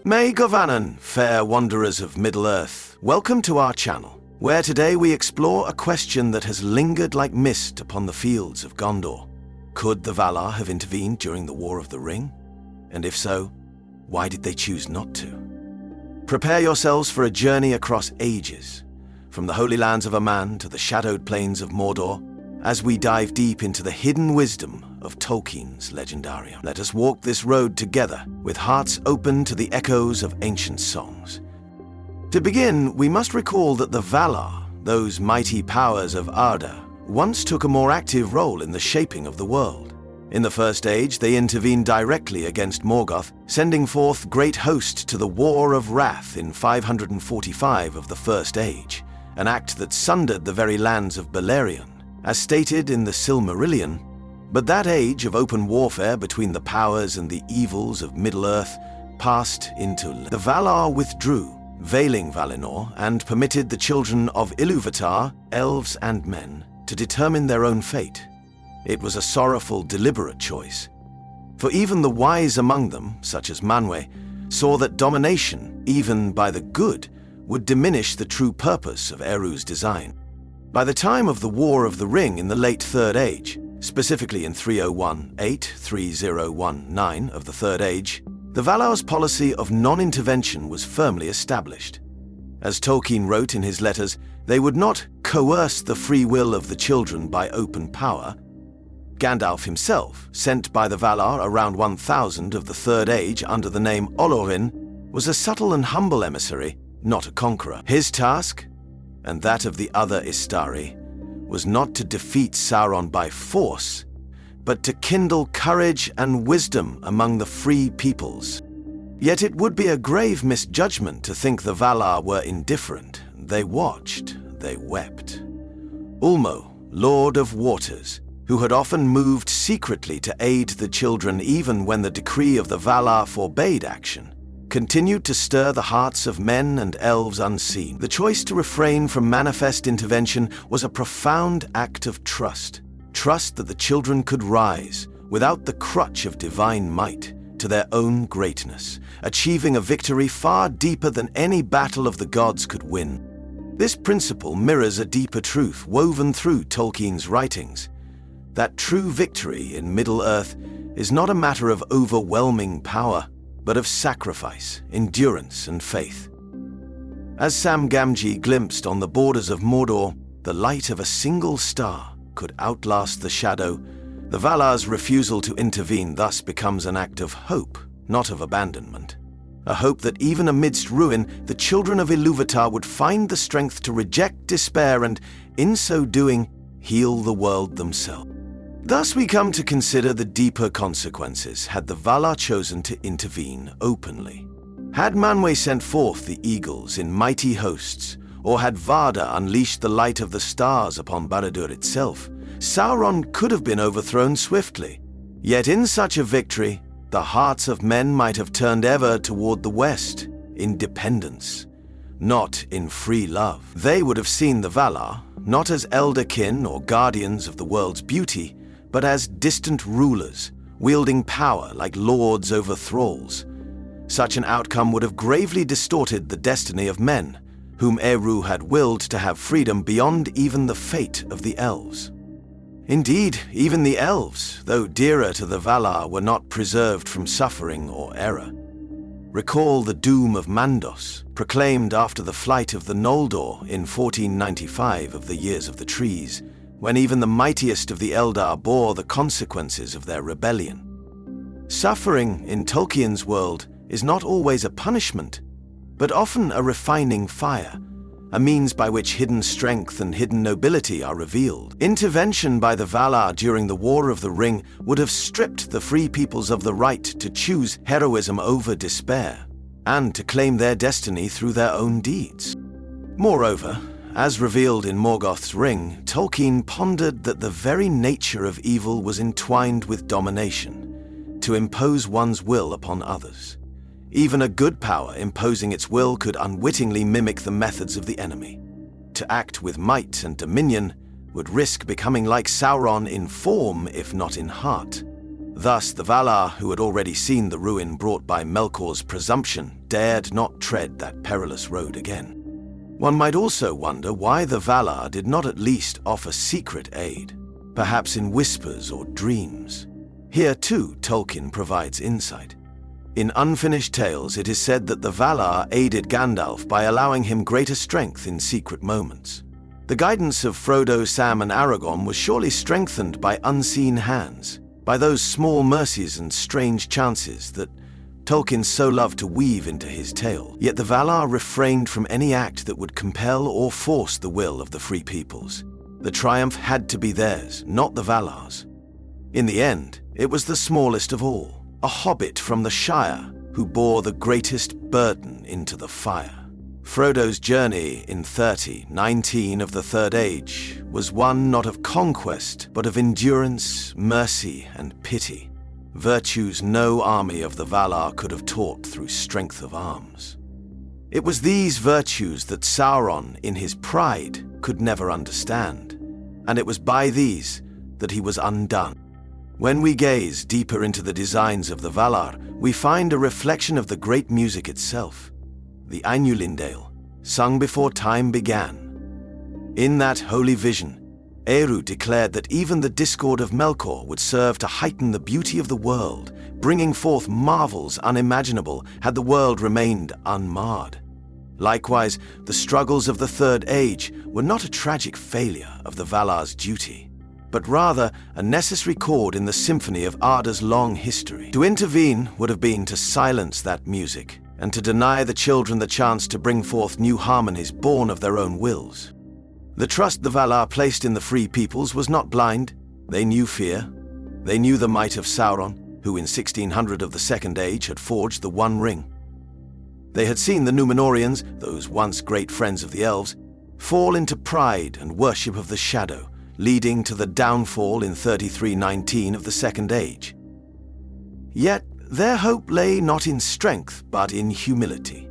May Govannen, fair wanderers of Middle-earth, welcome to our channel, where today we explore a question that has lingered like mist upon the fields of Gondor. Could the Valar have intervened during the War of the Ring? And if so, why did they choose not to? Prepare yourselves for a journey across ages, from the Holy Lands of Aman to the shadowed plains of Mordor, as we dive deep into the hidden wisdom of Tolkien's legendarium. Let us walk this road together, with hearts open to the echoes of ancient songs. To begin, we must recall that the Valar, those mighty powers of Arda, once took a more active role in the shaping of the world. In the First Age, they intervened directly against Morgoth, sending forth great host to the War of Wrath in 545 of the First Age, an act that sundered the very lands of Beleriand, as stated in the Silmarillion. But that age of open warfare between the powers and the evils of Middle-earth passed into the Valar withdrew, veiling Valinor, and permitted the children of Ilúvatar, elves and men, to determine their own fate. It was a sorrowful, deliberate choice. For even the wise among them, such as Manwë, saw that domination, even by the good, would diminish the true purpose of Eru's design. By the time of the War of the Ring in the late Third Age, specifically in 301-8-3019 of the Third Age, the Valar's policy of non-intervention was firmly established. As Tolkien wrote in his letters, they would not coerce the free will of the children by open power. Gandalf himself, sent by the Valar around 1000 of the Third Age under the name Olorin, was a subtle and humble emissary, not a conqueror. His task, and that of the other Istari, was not to defeat Sauron by force, but to kindle courage and wisdom among the free peoples. Yet it would be a grave misjudgment to think the Valar were indifferent. They watched, they wept. Ulmo, Lord of Waters, who had often moved secretly to aid the children even when the decree of the Valar forbade action, continued to stir the hearts of men and elves unseen. The choice to refrain from manifest intervention was a profound act of trust. Trust that the children could rise, without the crutch of divine might, to their own greatness, achieving a victory far deeper than any battle of the gods could win. This principle mirrors a deeper truth woven through Tolkien's writings, that true victory in Middle-earth is not a matter of overwhelming power, but of sacrifice, endurance, and faith. As Sam Gamgee glimpsed on the borders of Mordor, the light of a single star could outlast the shadow. The Valar's refusal to intervene thus becomes an act of hope, not of abandonment. A hope that even amidst ruin, the children of Ilúvatar would find the strength to reject despair and, in so doing, heal the world themselves. Thus we come to consider the deeper consequences had the Valar chosen to intervene openly. Had Manwë sent forth the eagles in mighty hosts, or had Varda unleashed the light of the stars upon Barad-dûr itself, Sauron could have been overthrown swiftly. Yet in such a victory, the hearts of men might have turned ever toward the west, in dependence, not in free love. They would have seen the Valar, not as elder kin or guardians of the world's beauty, but as distant rulers, wielding power like lords over thralls. Such an outcome would have gravely distorted the destiny of men, whom Eru had willed to have freedom beyond even the fate of the elves. Indeed, even the elves, though dearer to the Valar, were not preserved from suffering or error. Recall the doom of Mandos, proclaimed after the flight of the Noldor in 1495 of the Years of the Trees, when even the mightiest of the Eldar bore the consequences of their rebellion. Suffering, in Tolkien's world, is not always a punishment, but often a refining fire, a means by which hidden strength and hidden nobility are revealed. Intervention by the Valar during the War of the Ring would have stripped the free peoples of the right to choose heroism over despair, and to claim their destiny through their own deeds. Moreover, as revealed in Morgoth's Ring, Tolkien pondered that the very nature of evil was entwined with domination, to impose one's will upon others. Even a good power imposing its will could unwittingly mimic the methods of the enemy. To act with might and dominion would risk becoming like Sauron in form, if not in heart. Thus, the Valar, who had already seen the ruin brought by Melkor's presumption, dared not tread that perilous road again. One might also wonder why the Valar did not at least offer secret aid, perhaps in whispers or dreams. Here, too, Tolkien provides insight. In Unfinished Tales, it is said that the Valar aided Gandalf by allowing him greater strength in secret moments. The guidance of Frodo, Sam, and Aragorn was surely strengthened by unseen hands, by those small mercies and strange chances that Tolkien so loved to weave into his tale. Yet the Valar refrained from any act that would compel or force the will of the Free Peoples. The triumph had to be theirs, not the Valar's. In the end, it was the smallest of all, a hobbit from the Shire, who bore the greatest burden into the fire. Frodo's journey in 19 of the Third Age was one not of conquest, but of endurance, mercy, and pity. Virtues no army of the Valar could have taught through strength of arms. It was these virtues that Sauron, in his pride, could never understand, and it was by these that he was undone. When we gaze deeper into the designs of the Valar, we find a reflection of the great music itself, the Ainulindale, sung before time began. In that holy vision, Eru declared that even the discord of Melkor would serve to heighten the beauty of the world, bringing forth marvels unimaginable had the world remained unmarred. Likewise, the struggles of the Third Age were not a tragic failure of the Valar's duty, but rather a necessary chord in the symphony of Arda's long history. To intervene would have been to silence that music, and to deny the children the chance to bring forth new harmonies born of their own wills. The trust the Valar placed in the Free Peoples was not blind. They knew fear. They knew the might of Sauron, who in 1600 of the Second Age had forged the One Ring. They had seen the Númenóreans, those once great friends of the elves, fall into pride and worship of the shadow, leading to the downfall in 3319 of the Second Age. Yet their hope lay not in strength, but in humility.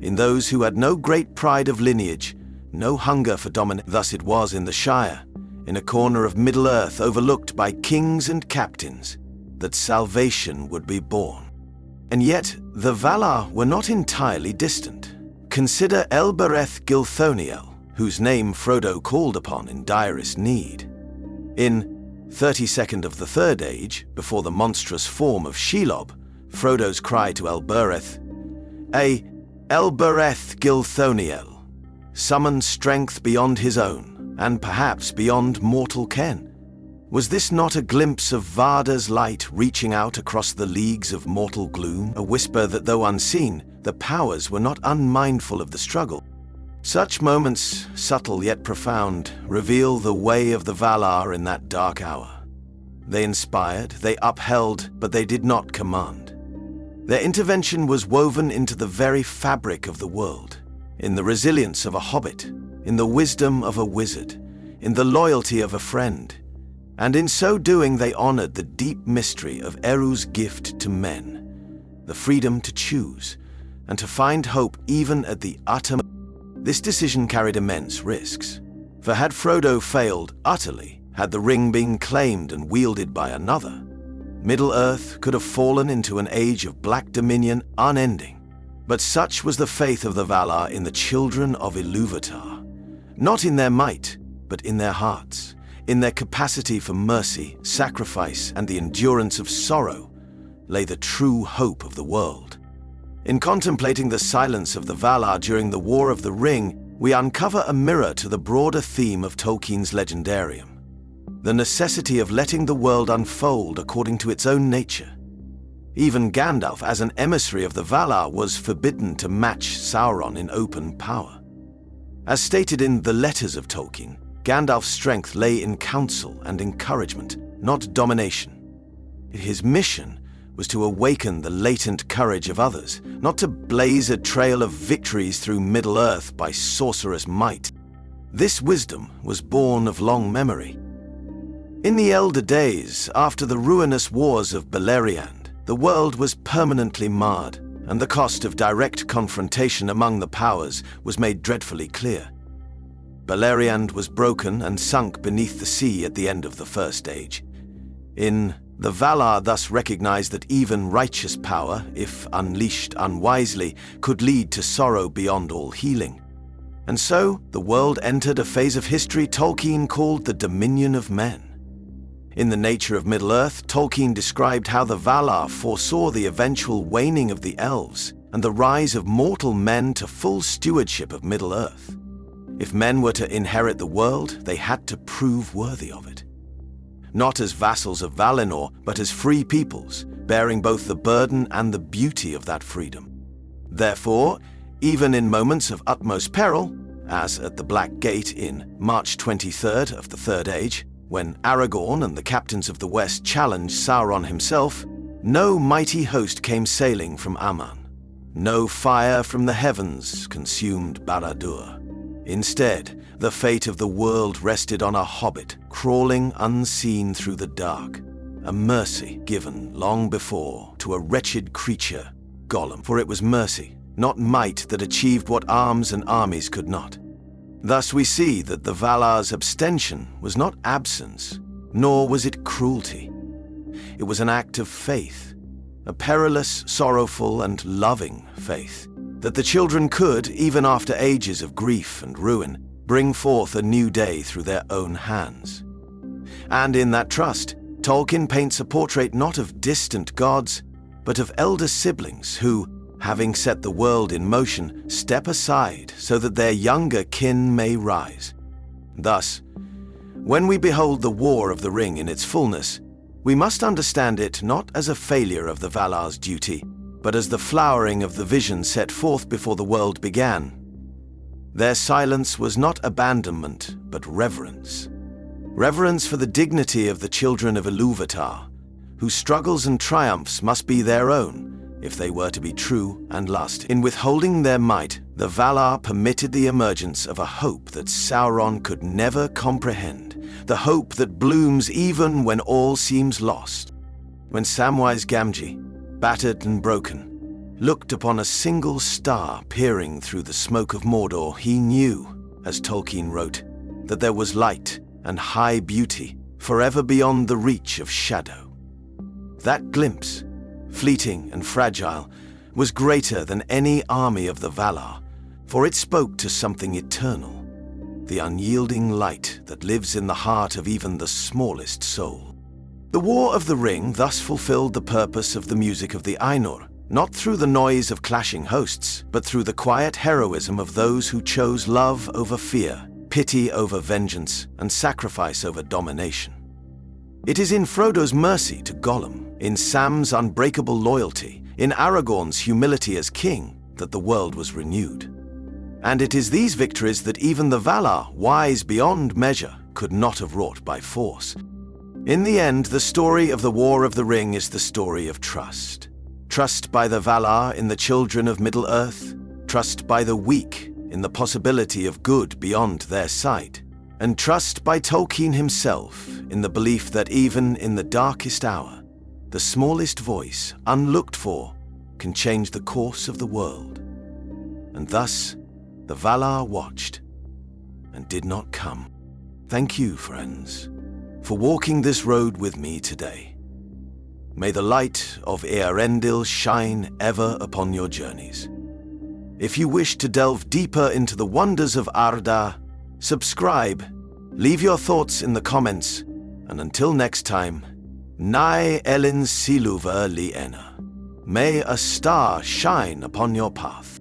In those who had no great pride of lineage, no hunger for domination. Thus it was in the Shire, in a corner of Middle-earth overlooked by kings and captains, that salvation would be born. And yet the Valar were not entirely distant. Consider Elbereth Gilthoniel, whose name Frodo called upon in direst need. In 32nd of the Third Age, before the monstrous form of Shelob, Frodo's cry to Elbereth, Elbereth Gilthoniel, summoned strength beyond his own, and perhaps beyond mortal ken. Was this not a glimpse of Varda's light reaching out across the leagues of mortal gloom, a whisper that, though unseen, the powers were not unmindful of the struggle? Such moments, subtle yet profound, reveal the way of the Valar in that dark hour. They inspired, they upheld, but they did not command. Their intervention was woven into the very fabric of the world, in the resilience of a hobbit, in the wisdom of a wizard, in the loyalty of a friend, and in so doing they honored the deep mystery of Eru's gift to men, the freedom to choose, and to find hope even at the uttermost. This decision carried immense risks, for had Frodo failed utterly, had the ring been claimed and wielded by another, Middle-earth could have fallen into an age of black dominion unending. But such was the faith of the Valar in the children of Ilúvatar, not in their might, but in their hearts, in their capacity for mercy, sacrifice, and the endurance of sorrow, lay the true hope of the world. In contemplating the silence of the Valar during the War of the Ring, we uncover a mirror to the broader theme of Tolkien's legendarium, the necessity of letting the world unfold according to its own nature. Even Gandalf, as an emissary of the Valar, was forbidden to match Sauron in open power. As stated in the Letters of Tolkien, Gandalf's strength lay in counsel and encouragement, not domination. His mission was to awaken the latent courage of others, not to blaze a trail of victories through Middle-earth by sorcerous might. This wisdom was born of long memory. In the elder days, after the ruinous wars of Beleriand, the world was permanently marred, and the cost of direct confrontation among the powers was made dreadfully clear. Beleriand was broken and sunk beneath the sea at the end of the First Age. In The Valar thus recognized that even righteous power, if unleashed unwisely, could lead to sorrow beyond all healing. And so, the world entered a phase of history Tolkien called the Dominion of Men. In The Nature of Middle-earth, Tolkien described how the Valar foresaw the eventual waning of the elves and the rise of mortal men to full stewardship of Middle-earth. If men were to inherit the world, they had to prove worthy of it. Not as vassals of Valinor, but as free peoples, bearing both the burden and the beauty of that freedom. Therefore, even in moments of utmost peril, as at the Black Gate in March 23rd of the Third Age, when Aragorn and the captains of the West challenged Sauron himself, no mighty host came sailing from Aman. No fire from the heavens consumed Barad-dûr. Instead, the fate of the world rested on a hobbit crawling unseen through the dark, a mercy given long before to a wretched creature, Gollum. For it was mercy, not might, that achieved what arms and armies could not. Thus we see that the Valar's abstention was not absence, nor was it cruelty. It was an act of faith, a perilous, sorrowful, and loving faith, that the children could, even after ages of grief and ruin, bring forth a new day through their own hands. And in that trust, Tolkien paints a portrait not of distant gods, but of elder siblings who, having set the world in motion, step aside so that their younger kin may rise. Thus, when we behold the War of the Ring in its fullness, we must understand it not as a failure of the Valar's duty, but as the flowering of the vision set forth before the world began. Their silence was not abandonment, but reverence. Reverence for the dignity of the children of Ilúvatar, whose struggles and triumphs must be their own, if they were to be true and last. In withholding their might, the Valar permitted the emergence of a hope that Sauron could never comprehend, the hope that blooms even when all seems lost. When Samwise Gamgee, battered and broken, looked upon a single star peering through the smoke of Mordor, he knew, as Tolkien wrote, that there was light and high beauty forever beyond the reach of shadow. That glimpse, fleeting and fragile, was greater than any army of the Valar, for it spoke to something eternal, the unyielding light that lives in the heart of even the smallest soul. The War of the Ring thus fulfilled the purpose of the music of the Ainur, not through the noise of clashing hosts, but through the quiet heroism of those who chose love over fear, pity over vengeance, and sacrifice over domination. It is in Frodo's mercy to Gollum, in Sam's unbreakable loyalty, in Aragorn's humility as king, that the world was renewed. And it is these victories that even the Valar, wise beyond measure, could not have wrought by force. In the end, the story of the War of the Ring is the story of trust. Trust by the Valar in the children of Middle-earth, trust by the weak in the possibility of good beyond their sight, and trust by Tolkien himself in the belief that even in the darkest hour, the smallest voice, unlooked for, can change the course of the world. And thus, the Valar watched and did not come. Thank you, friends, for walking this road with me today. May the light of Eärendil shine ever upon your journeys. If you wish to delve deeper into the wonders of Arda, subscribe, leave your thoughts in the comments, and until next time, Nai Elin Siluva Liena. May a star shine upon your path.